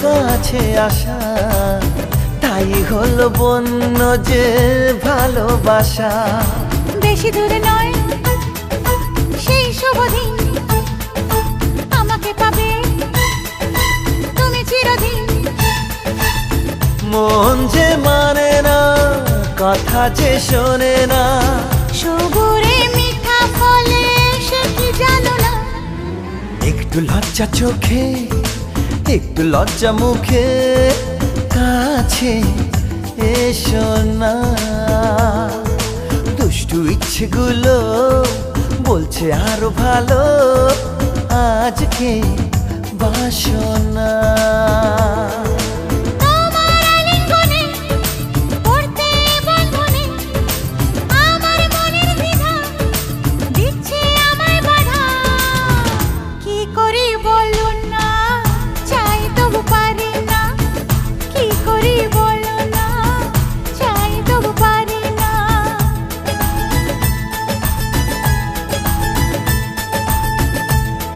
কাছে আসা, তাই হলো বন্য যে ভালোবাসা। বেশি দূরে নয় সেই শুভ দিন, আমাকে পাবে তুমি চিরদিন। মন যে মানে না, কথা যে শোনে না, সবুরে মিঠা ফলে সে কি জানো না। একটু লজ্জা চোখে, একটু লজ্জা মুখে, কাছে এসো না। দুষ্টু ইচ্ছেগুলো বলছে আরো ভালো, আজকে বাসনা।